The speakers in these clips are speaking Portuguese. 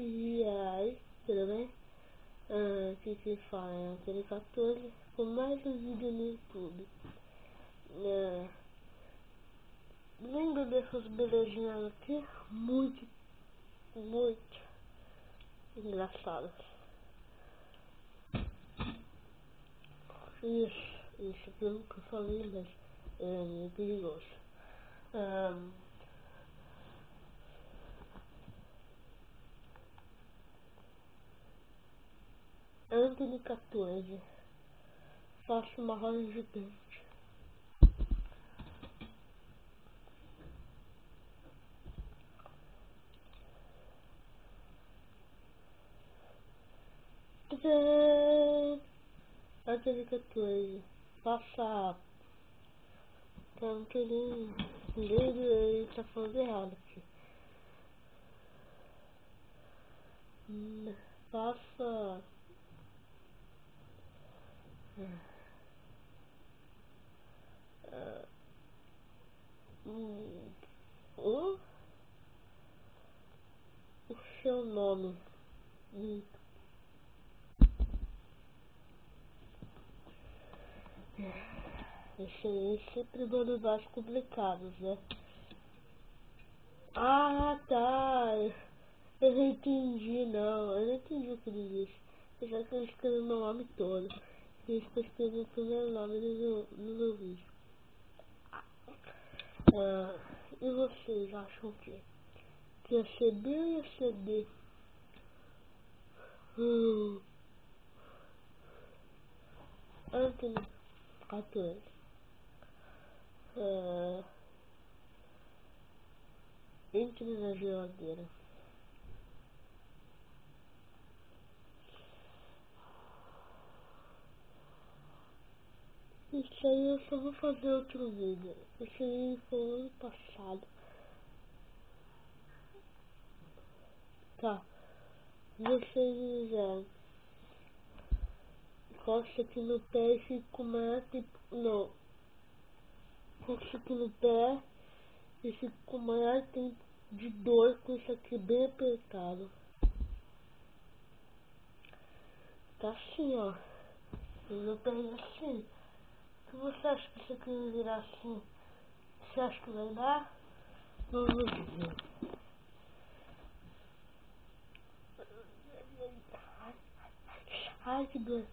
E aí, tudo bem? Aqui quem fala é Antônio 14 com mais um vídeo no YouTube. Lembra dessas belezinhas aqui? Muito engraçadas. Isso aqui eu nunca falei, mas é meio perigoso. Anthony 14, faço uma roda gigante. Anthony 14, faça. Não querendo. Ele tá falando errado aqui. Faça. O seu nome. Esse aí sempre manda mais complicados, né? Ah, tá. Eu não entendi, não. Eu não entendi o que ele disse. Apesar que eu escrevi meu nome todo. E eu escrevi o primeiro nome no meu vídeo. E vocês acham que ia ser B ou ia ser D? Anthony 14. Entre na geladeira. Isso aí eu só vou fazer outro vídeo. Isso aí foi o ano passado. Tá. Vocês encosta aqui no pé e fica com maior tempo. Não. Encosta aqui no pé e fica com maior tempo de dor com isso aqui bem apertado. Tá assim, ó. Eu peguei assim. Se você acha que isso aqui vai virar assim, você acha que vai dar? Vamos ver. Ai, que dor.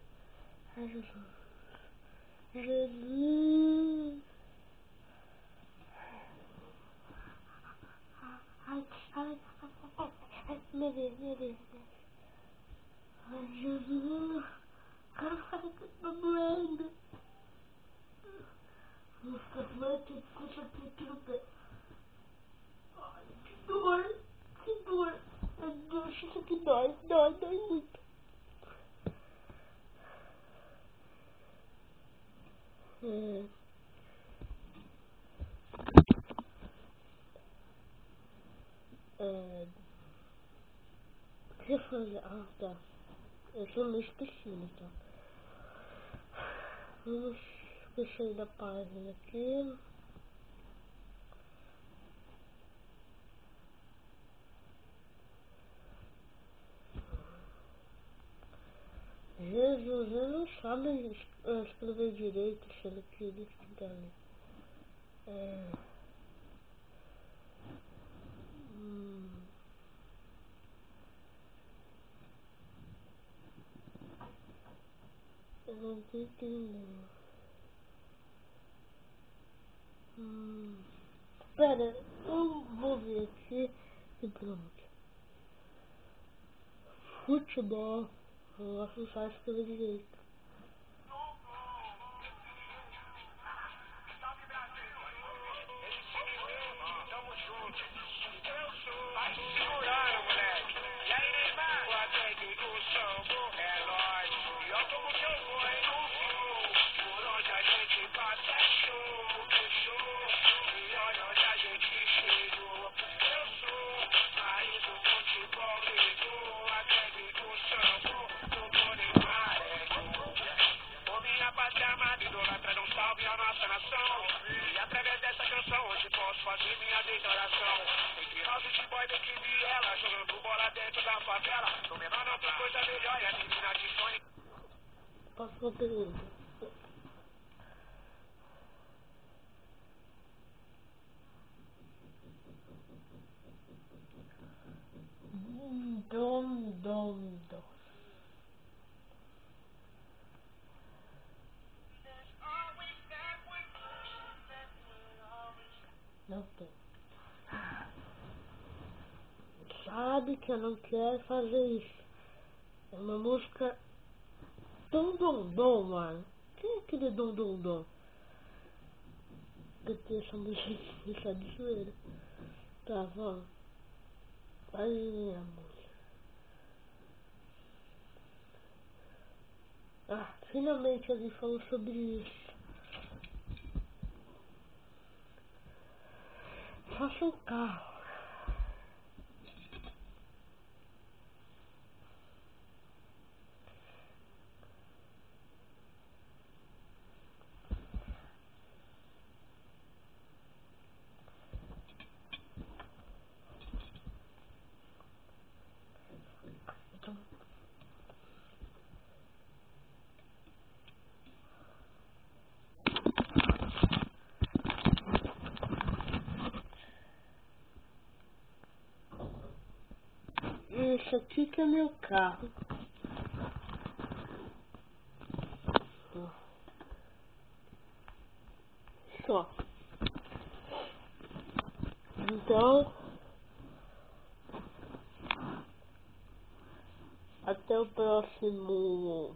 Ai, Jesus. Jesus. Ai, meu Deus. Ai, Jesus. Ai, tá doendo. Nossa, vai ter que puxar aqui no pé. Ai, que dor. Meu Deus, isso aqui dói muito. O que eu fazer? Ah, tá. Eu só não esqueci, então. Vamos sair da página aqui. Jesus, eu não sabe escrever direito, sendo que ele fica ali. Eu não tô entendendo. Pera, eu vou ver aqui e pronto. Futebol. Eu acho que só escrever direito. Próxima pergunta. Dom. Não tem. Sabe que eu não quero fazer isso. É uma música dom, mano. Quem é aquele dom? Eu tenho essa música de zoeira. Tá, vamos. Vai, minha música. Ah, finalmente alguém falou sobre isso. Faça um carro. Então, esse aqui que é meu carro. Só. Então, até o próximo